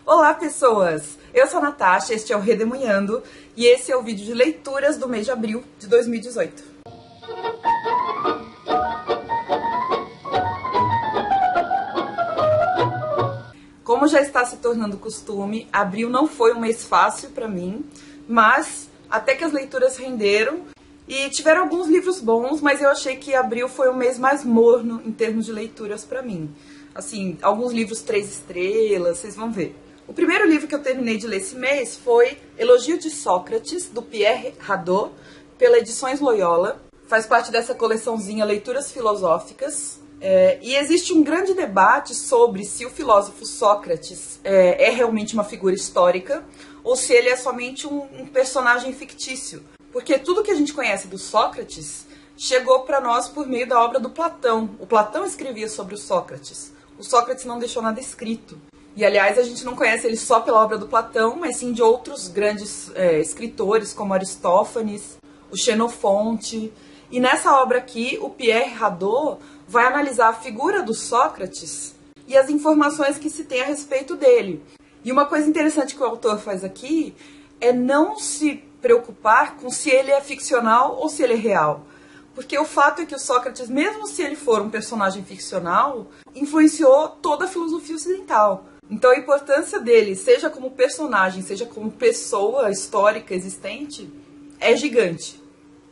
Olá, pessoas! Eu sou a Natasha, este é o Redemunhando e esse é o vídeo de leituras do mês de abril de 2018. Como já está se tornando costume, abril não foi um mês fácil para mim, mas até que as leituras renderam e tiveram alguns livros bons, mas eu achei que abril foi o mês mais morno em termos de leituras para mim. Assim, alguns livros 3 estrelas, vocês vão ver. O primeiro livro que eu terminei de ler esse mês foi Elogio de Sócrates, do Pierre Hadot, pela Edições Loyola. Faz parte dessa coleçãozinha Leituras Filosóficas. E existe um grande debate sobre se o filósofo Sócrates é realmente uma figura histórica ou se ele é somente um personagem fictício. Porque tudo que a gente conhece do Sócrates chegou para nós por meio da obra do Platão. O Platão escrevia sobre o Sócrates. O Sócrates não deixou nada escrito. E, aliás, a gente não conhece ele só pela obra do Platão, mas sim de outros grandes escritores, como Aristófanes, o Xenofonte. E nessa obra aqui, o Pierre Hadot vai analisar a figura do Sócrates e as informações que se tem a respeito dele. E uma coisa interessante que o autor faz aqui é não se preocupar com se ele é ficcional ou se ele é real. Porque o fato é que o Sócrates, mesmo se ele for um personagem ficcional, influenciou toda a filosofia ocidental. Então a importância dele, seja como personagem, seja como pessoa histórica existente, é gigante.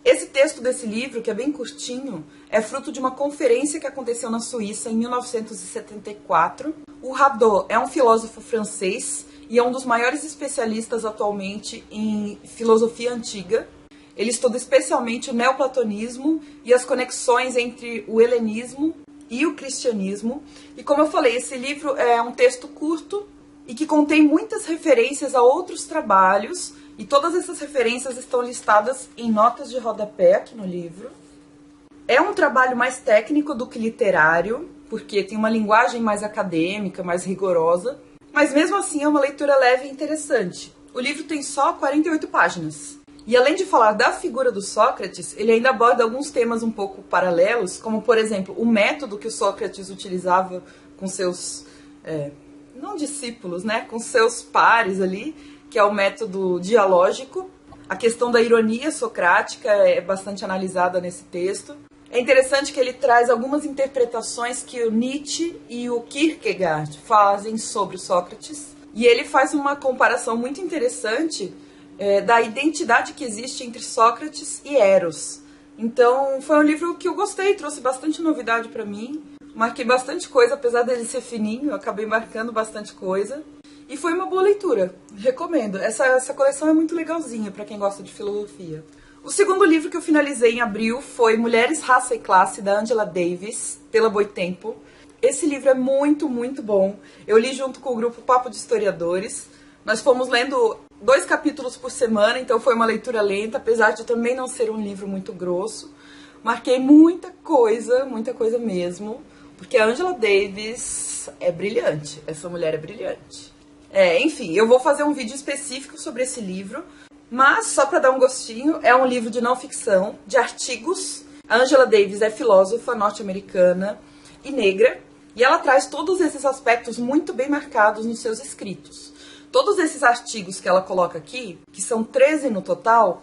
Esse texto desse livro, que é bem curtinho, é fruto de uma conferência que aconteceu na Suíça em 1974. O Hadot é um filósofo francês e é um dos maiores especialistas atualmente em filosofia antiga. Ele estuda especialmente o neoplatonismo e as conexões entre o helenismo e o cristianismo. E como eu falei, esse livro é um texto curto e que contém muitas referências a outros trabalhos, e todas essas referências estão listadas em notas de rodapé aqui no livro. É um trabalho mais técnico do que literário, porque tem uma linguagem mais acadêmica, mais rigorosa, mas mesmo assim é uma leitura leve e interessante. O livro tem só 48 páginas. E além de falar da figura do Sócrates, ele ainda aborda alguns temas um pouco paralelos, como, por exemplo, o método que o Sócrates utilizava com seus, não discípulos, né, com seus pares ali, que é o método dialógico. A questão da ironia socrática é bastante analisada nesse texto. É interessante que ele traz algumas interpretações que o Nietzsche e o Kierkegaard fazem sobre o Sócrates. E ele faz uma comparação muito interessante da identidade que existe entre Sócrates e Eros. Então, foi um livro que eu gostei, trouxe bastante novidade para mim. Marquei bastante coisa, apesar dele ser fininho, eu acabei marcando bastante coisa. E foi uma boa leitura, recomendo. Essa coleção é muito legalzinha para quem gosta de filosofia. O segundo livro que eu finalizei em abril foi Mulheres, Raça e Classe, da Angela Davis, pela Boitempo. Esse livro é muito, muito bom. Eu li junto com o grupo Papo de Historiadores. Nós fomos lendo 2 capítulos por semana, então foi uma leitura lenta, apesar de também não ser um livro muito grosso. Marquei muita coisa mesmo, porque a Angela Davis é brilhante, essa mulher é brilhante. Enfim, eu vou fazer um vídeo específico sobre esse livro, mas só para dar um gostinho, é um livro de não ficção, de artigos. A Angela Davis é filósofa norte-americana e negra, e ela traz todos esses aspectos muito bem marcados nos seus escritos. Todos esses artigos que ela coloca aqui, que são 13 no total,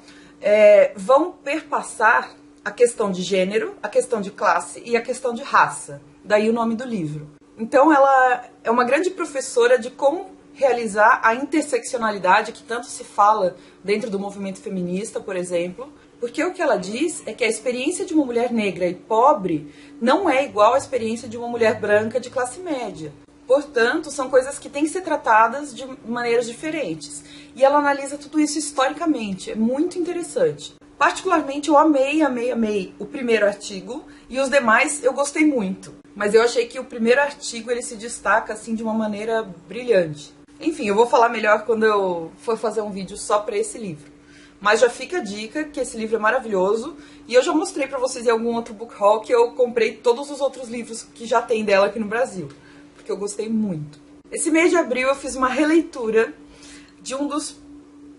vão perpassar a questão de gênero, a questão de classe e a questão de raça. Daí o nome do livro. Então ela é uma grande professora de como realizar a interseccionalidade que tanto se fala dentro do movimento feminista, por exemplo. Porque o que ela diz é que a experiência de uma mulher negra e pobre não é igual à experiência de uma mulher branca de classe média. Portanto, são coisas que têm que ser tratadas de maneiras diferentes. E ela analisa tudo isso historicamente. É muito interessante. Particularmente, eu amei o primeiro artigo. E os demais eu gostei muito. Mas eu achei que o primeiro artigo ele se destaca assim, de uma maneira brilhante. Enfim, eu vou falar melhor quando eu for fazer um vídeo só para esse livro. Mas já fica a dica que esse livro é maravilhoso. E eu já mostrei para vocês em algum outro book haul que eu comprei todos os outros livros que já tem dela aqui no Brasil. Que eu gostei muito. Esse mês de abril eu fiz uma releitura de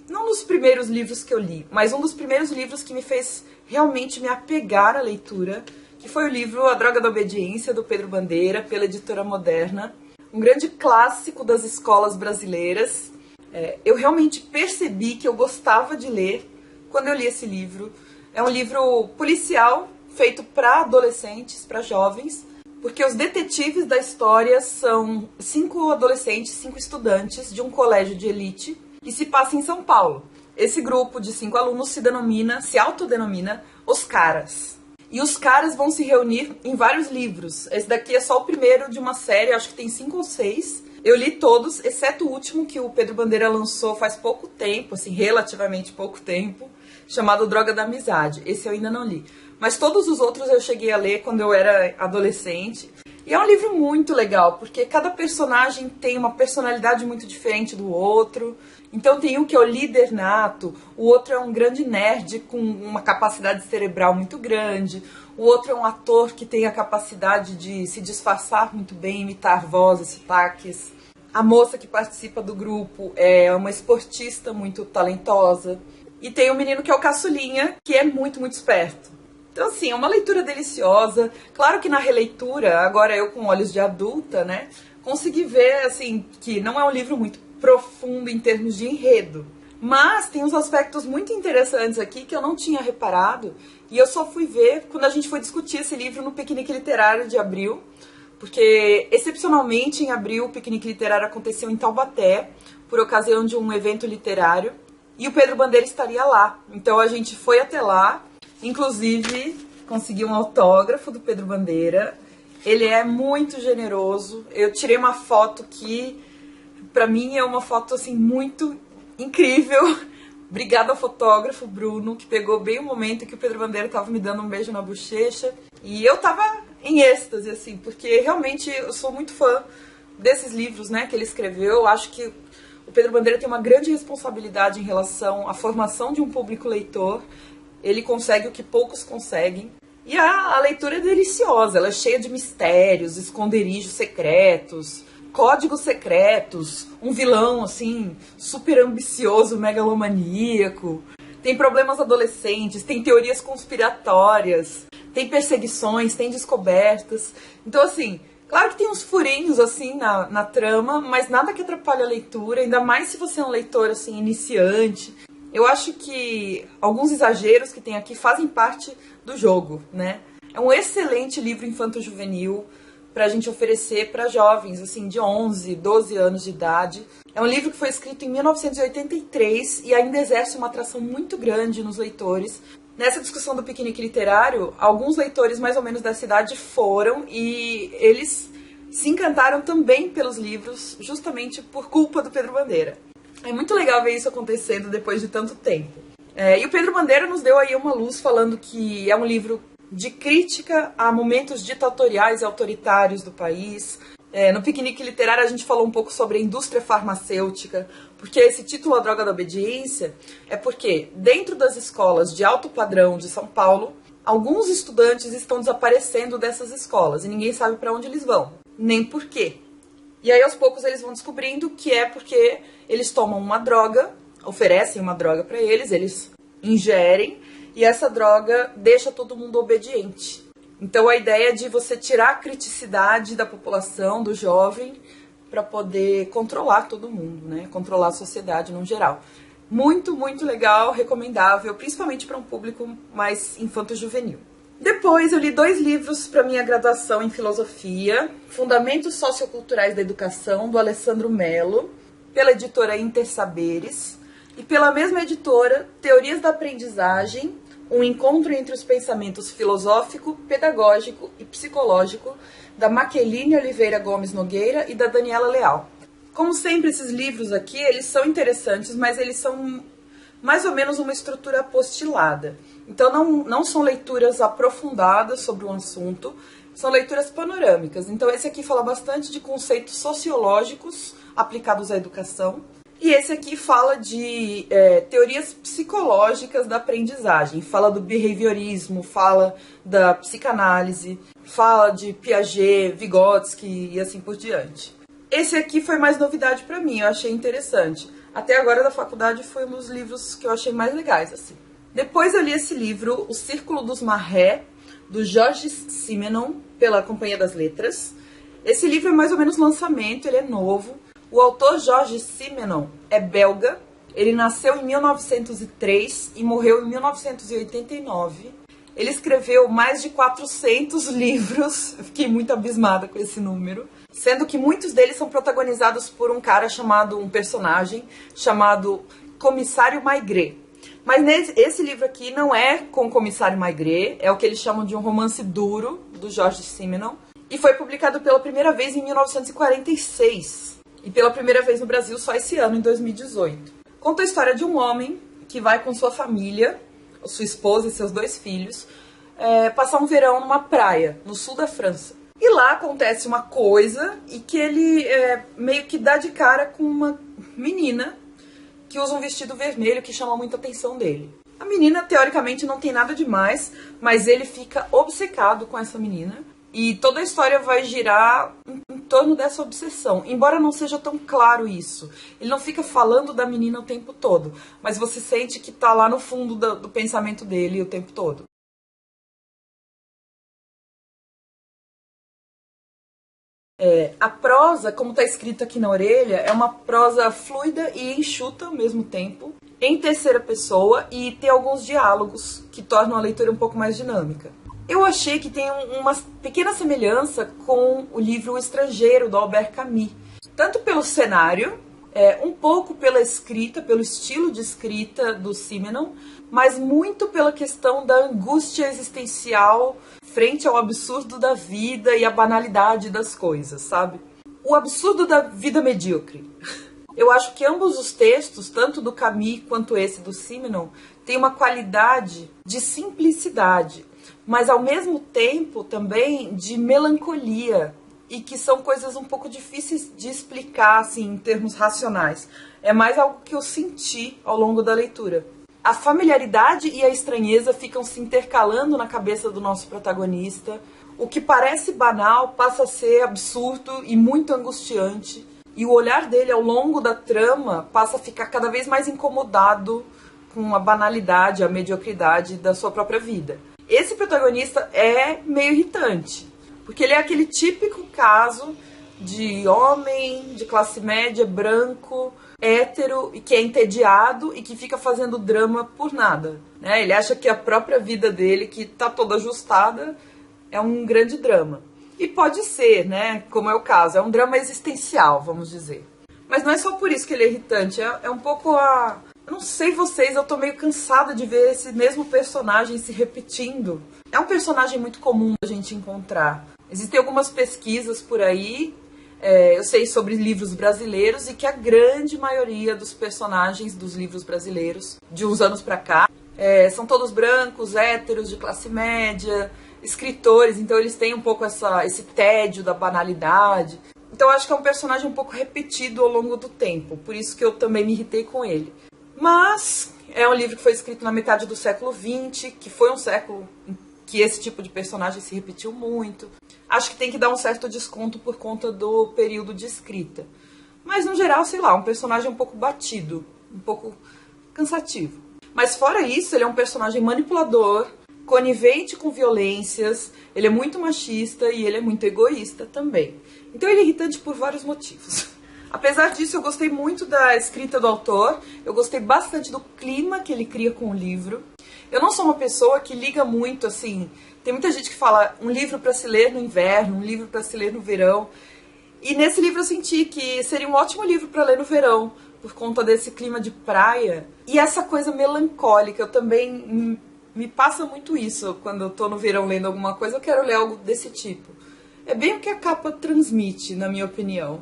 não dos primeiros livros que eu li, mas um dos primeiros livros que me fez realmente me apegar à leitura, que foi o livro A Droga da Obediência, do Pedro Bandeira, pela Editora Moderna. um grande clássico das escolas brasileiras. Eu realmente percebi que eu gostava de ler quando eu li esse livro. É um livro policial feito para adolescentes, para jovens, porque os detetives da história são 5 adolescentes, 5 estudantes de um colégio de elite que se passa em São Paulo. Esse grupo de 5 alunos se autodenomina Os Caras. E os caras vão se reunir em vários livros. Esse daqui é só o primeiro de uma série, acho que tem 5 ou 6. Eu li todos, exceto o último que o Pedro Bandeira lançou faz pouco tempo, assim, relativamente pouco tempo, chamado Droga da Amizade. Esse eu ainda não li. Mas todos os outros eu cheguei a ler quando eu era adolescente. E é um livro muito legal, porque cada personagem tem uma personalidade muito diferente do outro. Então tem um que é o líder nato, o outro é um grande nerd com uma capacidade cerebral muito grande, o outro é um ator que tem a capacidade de se disfarçar muito bem, imitar vozes, sotaques. A moça que participa do grupo é uma esportista muito talentosa. E tem um menino que é o caçulinha, que é muito, muito esperto. Então, assim, é uma leitura deliciosa. Claro que na releitura, agora eu com olhos de adulta, né, consegui ver, assim, que não é um livro muito profundo em termos de enredo. Mas tem uns aspectos muito interessantes aqui que eu não tinha reparado. E eu só fui ver quando a gente foi discutir esse livro no Piquenique Literário de abril. Porque, excepcionalmente, em abril, o Piquenique Literário aconteceu em Taubaté, por ocasião de um evento literário. E o Pedro Bandeira estaria lá. Então a gente foi até lá. Inclusive, consegui um autógrafo do Pedro Bandeira. Ele é muito generoso. Eu tirei uma foto que, pra mim, é uma foto assim muito incrível. Obrigada ao fotógrafo Bruno, que pegou bem o momento que o Pedro Bandeira estava me dando um beijo na bochecha. E eu tava em êxtase, assim, porque realmente eu sou muito fã desses livros, né, que ele escreveu. Eu acho que o Pedro Bandeira tem uma grande responsabilidade em relação à formação de um público leitor. Ele consegue o que poucos conseguem. E a leitura é deliciosa, ela é cheia de mistérios, esconderijos secretos, códigos secretos, um vilão, assim, super ambicioso, megalomaníaco. Tem problemas adolescentes, tem teorias conspiratórias, tem perseguições, tem descobertas. Então, assim, claro que tem uns furinhos, assim, na trama, mas nada que atrapalhe a leitura, ainda mais se você é um leitor, assim, iniciante. Eu acho que alguns exageros que tem aqui fazem parte do jogo, né? É um excelente livro infanto-juvenil pra gente oferecer para jovens, assim, de 11, 12 anos de idade. É um livro que foi escrito em 1983 e ainda exerce uma atração muito grande nos leitores. Nessa discussão do Piquenique Literário, alguns leitores mais ou menos dessa idade foram e eles se encantaram também pelos livros, justamente por culpa do Pedro Bandeira. É muito legal ver isso acontecendo depois de tanto tempo. E o Pedro Bandeira nos deu aí uma luz falando que é um livro de crítica a momentos ditatoriais e autoritários do país. No Piquenique Literário a gente falou um pouco sobre a indústria farmacêutica, porque esse título A Droga da Obediência é porque dentro das escolas de alto padrão de São Paulo, alguns estudantes estão desaparecendo dessas escolas e ninguém sabe para onde eles vão, nem por quê. E aí aos poucos eles vão descobrindo que é porque eles tomam uma droga, oferecem uma droga para eles, eles ingerem e essa droga deixa todo mundo obediente. Então a ideia é de você tirar a criticidade da população, do jovem, para poder controlar todo mundo, né? Controlar a sociedade no geral. Muito, muito legal, recomendável, principalmente para um público mais infanto-juvenil. Depois eu li 2 livros para minha graduação em filosofia, Fundamentos Socioculturais da Educação, do Alessandro Mello, pela editora Intersaberes, e pela mesma editora, Teorias da Aprendizagem, um encontro entre os pensamentos filosófico, pedagógico e psicológico, da Maqueline Oliveira Gomes Nogueira e da Daniela Leal. Como sempre, esses livros aqui, eles são interessantes, mas eles são mais ou menos uma estrutura apostilada. Então não são leituras aprofundadas sobre um assunto, são leituras panorâmicas. Então esse aqui fala bastante de conceitos sociológicos aplicados à educação. E esse aqui fala de teorias psicológicas da aprendizagem. Fala do behaviorismo, fala da psicanálise, fala de Piaget, Vygotsky e assim por diante. Esse aqui foi mais novidade para mim, eu achei interessante. Até agora da faculdade foi um dos livros que eu achei mais legais, assim. Depois eu li esse livro, O Círculo dos Marré, do Georges Simenon, pela Companhia das Letras. Esse livro é mais ou menos lançamento, ele é novo. O autor Georges Simenon é belga. Ele nasceu em 1903 e morreu em 1989. Ele escreveu mais de 400 livros, eu fiquei muito abismada com esse número, sendo que muitos deles são protagonizados por um personagem chamado Comissário Maigret. Mas esse livro aqui não é com o Comissário Maigret, é o que eles chamam de um romance duro, do Georges Simenon, e foi publicado pela primeira vez em 1946, e pela primeira vez no Brasil só esse ano, em 2018. Conta a história de um homem que vai com sua família, sua esposa e seus 2 filhos, passar um verão numa praia, no sul da França. E lá acontece uma coisa e que ele meio que dá de cara com uma menina que usa um vestido vermelho que chama muita atenção dele. A menina, teoricamente, não tem nada demais, mas ele fica obcecado com essa menina. E toda a história vai girar em torno dessa obsessão. Embora não seja tão claro isso. Ele não fica falando da menina o tempo todo. Mas você sente que tá lá no fundo do pensamento dele o tempo todo. A prosa, como está escrito aqui na orelha, é uma prosa fluida e enxuta ao mesmo tempo, em terceira pessoa, e tem alguns diálogos que tornam a leitura um pouco mais dinâmica. Eu achei que tem uma pequena semelhança com o livro O Estrangeiro, do Albert Camus. Tanto pelo cenário, um pouco pela escrita, pelo estilo de escrita do Simenon, mas muito pela questão da angústia existencial frente ao absurdo da vida e à banalidade das coisas, sabe? O absurdo da vida medíocre. Eu acho que ambos os textos, tanto do Camus quanto esse do Simenon, têm uma qualidade de simplicidade, mas ao mesmo tempo também de melancolia, e que são coisas um pouco difíceis de explicar assim, em termos racionais. É mais algo que eu senti ao longo da leitura. A familiaridade e a estranheza ficam se intercalando na cabeça do nosso protagonista. O que parece banal passa a ser absurdo e muito angustiante. E o olhar dele ao longo da trama passa a ficar cada vez mais incomodado com a banalidade, a mediocridade da sua própria vida. Esse protagonista é meio irritante, porque ele é aquele típico caso de homem de classe média, branco, hétero, e que é entediado e que fica fazendo drama por nada, né? Ele acha que a própria vida dele, que tá toda ajustada, é um grande drama. E pode ser, né? Como é o caso, é um drama existencial, vamos dizer. Mas não é só por isso que ele é irritante, é um pouco a... Eu não sei vocês, eu tô meio cansada de ver esse mesmo personagem se repetindo. É um personagem muito comum a gente encontrar. Existem algumas pesquisas por aí, eu sei sobre livros brasileiros, e que a grande maioria dos personagens dos livros brasileiros, de uns anos pra cá, são todos brancos, héteros, de classe média, escritores, então eles têm um pouco esse tédio da banalidade. Então eu acho que é um personagem um pouco repetido ao longo do tempo, por isso que eu também me irritei com ele. Mas é um livro que foi escrito na metade do século XX, que foi um século em que esse tipo de personagem se repetiu muito. Acho que tem que dar um certo desconto por conta do período de escrita. Mas, no geral, sei lá, um personagem um pouco batido, um pouco cansativo. Mas, fora isso, ele é um personagem manipulador, conivente com violências, ele é muito machista e ele é muito egoísta também. Então, ele é irritante por vários motivos. Apesar disso, eu gostei muito da escrita do autor, eu gostei bastante do clima que ele cria com o livro. Eu não sou uma pessoa que liga muito, assim... Tem muita gente que fala um livro para se ler no inverno, um livro para se ler no verão. E nesse livro eu senti que seria um ótimo livro para ler no verão, por conta desse clima de praia. E essa coisa melancólica, eu também... Me passa muito isso, quando eu tô no verão lendo alguma coisa, eu quero ler algo desse tipo. É bem o que a capa transmite, na minha opinião.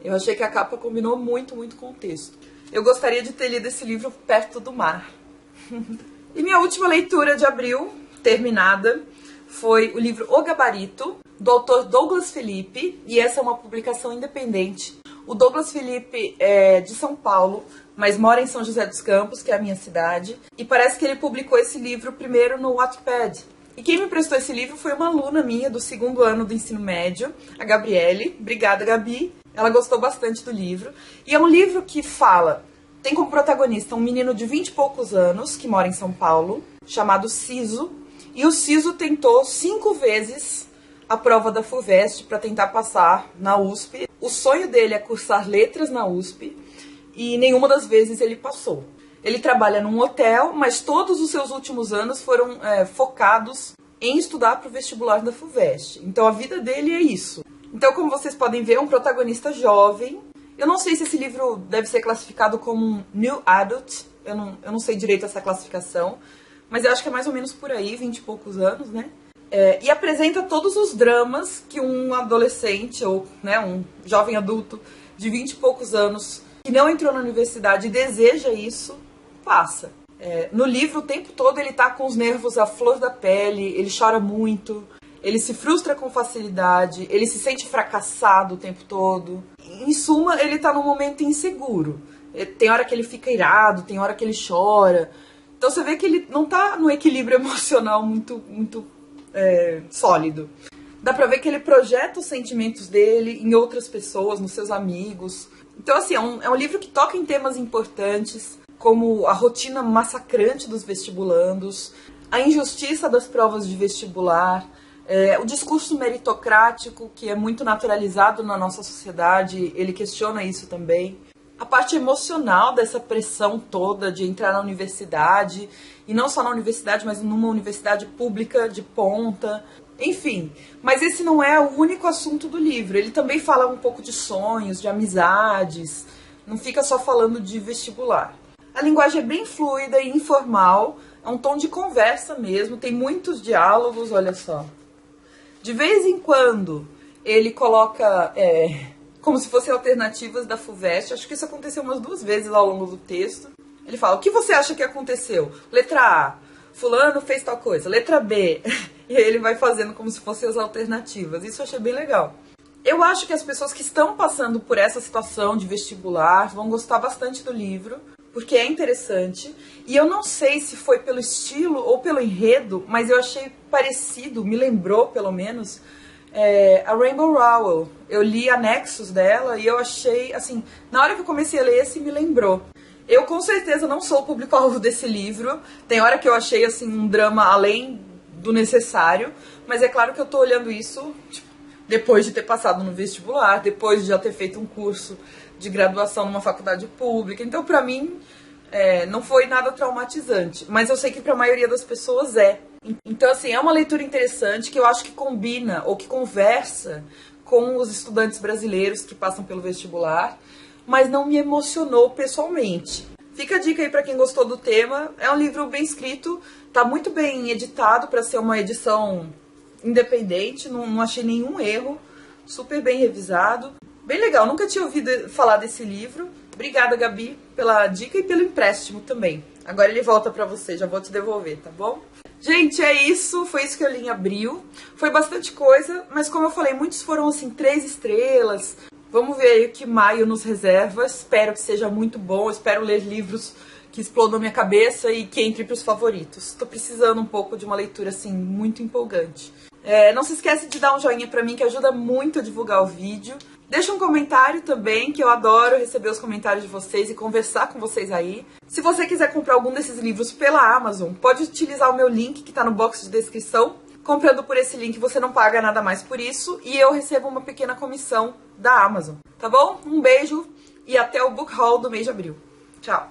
Eu achei que a capa combinou muito, muito com o texto. Eu gostaria de ter lido esse livro perto do mar. E minha última leitura de abril, terminada, foi o livro O Gabarito, do autor Douglas Felipe, e essa é uma publicação independente. O Douglas Felipe é de São Paulo, mas mora em São José dos Campos, que é a minha cidade, e parece que ele publicou esse livro primeiro no Wattpad. E quem me prestou esse livro foi uma aluna minha do 2º ano do ensino médio, a Gabriele. Obrigada, Gabi. Ela gostou bastante do livro. E é um livro que tem como protagonista um menino de 20 e poucos anos, que mora em São Paulo, chamado Ciso. E o Ciso tentou 5 vezes a prova da FUVEST para tentar passar na USP. O sonho dele é cursar letras na USP e nenhuma das vezes ele passou. Ele trabalha num hotel, mas todos os seus últimos anos foram focados em estudar para o vestibular da FUVEST. Então a vida dele é isso. Então, como vocês podem ver, é um protagonista jovem. Eu não sei se esse livro deve ser classificado como um New Adult. Eu não sei direito essa classificação. Mas eu acho que é mais ou menos por aí, 20 e poucos anos, né? E apresenta todos os dramas que um adolescente ou um jovem adulto de 20 e poucos anos que não entrou na universidade e deseja isso, passa. No livro, o tempo todo, ele tá com os nervos à flor da pele, ele chora muito, ele se frustra com facilidade, ele se sente fracassado o tempo todo. Em suma, ele tá num momento inseguro. Tem hora que ele fica irado, tem hora que ele chora. Então você vê que ele não tá no equilíbrio emocional muito sólido. Dá pra ver que ele projeta os sentimentos dele em outras pessoas, nos seus amigos. Então, assim, é um livro que toca em temas importantes, como a rotina massacrante dos vestibulandos, a injustiça das provas de vestibular, o discurso meritocrático, que é muito naturalizado na nossa sociedade, ele questiona isso também. A parte emocional dessa pressão toda de entrar na universidade, e não só na universidade, mas numa universidade pública de ponta, enfim. Mas esse não é o único assunto do livro, ele também fala um pouco de sonhos, de amizades, não fica só falando de vestibular. A linguagem é bem fluida e informal, é um tom de conversa mesmo, tem muitos diálogos, olha só. De vez em quando ele coloca como se fossem alternativas da FUVEST, acho que isso aconteceu umas 2 vezes ao longo do texto. Ele fala, o que você acha que aconteceu? Letra A, fulano fez tal coisa. Letra B, e aí ele vai fazendo como se fossem as alternativas. Isso eu achei bem legal. Eu acho que as pessoas que estão passando por essa situação de vestibular vão gostar bastante do livro, porque é interessante. E eu não sei se foi pelo estilo ou pelo enredo, mas eu achei parecido, me lembrou pelo menos, a Rainbow Rowell. Eu li anexos dela e eu achei, assim, na hora que eu comecei a ler esse, me lembrou. Eu com certeza não sou o público-alvo desse livro. Tem hora que eu achei, assim, um drama além do necessário, mas é claro que eu tô olhando isso, tipo, depois de ter passado no vestibular, depois de já ter feito um curso de graduação numa faculdade pública. Então, pra mim, não foi nada traumatizante. Mas eu sei que pra maioria das pessoas é. Então, assim, é uma leitura interessante que eu acho que combina ou que conversa com os estudantes brasileiros que passam pelo vestibular, mas não me emocionou pessoalmente. Fica a dica aí pra quem gostou do tema. É um livro bem escrito, tá muito bem editado pra ser uma edição independente, não achei nenhum erro, super bem revisado. Bem legal, nunca tinha ouvido falar desse livro. Obrigada, Gabi, pela dica e pelo empréstimo também. Agora ele volta pra você, já vou te devolver, tá bom? Gente, é isso, foi isso que eu li em abril. Foi bastante coisa, mas como eu falei, muitos foram assim, 3 estrelas. Vamos ver aí o que maio nos reserva. Espero que seja muito bom, espero ler livros que explodam minha cabeça e que entre pros favoritos. Tô precisando um pouco de uma leitura assim, muito empolgante. Não se esquece de dar um joinha pra mim, que ajuda muito a divulgar o vídeo. Deixa um comentário também, que eu adoro receber os comentários de vocês e conversar com vocês aí. Se você quiser comprar algum desses livros pela Amazon, pode utilizar o meu link que tá no box de descrição. Comprando por esse link você não paga nada mais por isso e eu recebo uma pequena comissão da Amazon, tá bom? Um beijo e até o book haul do mês de abril. Tchau!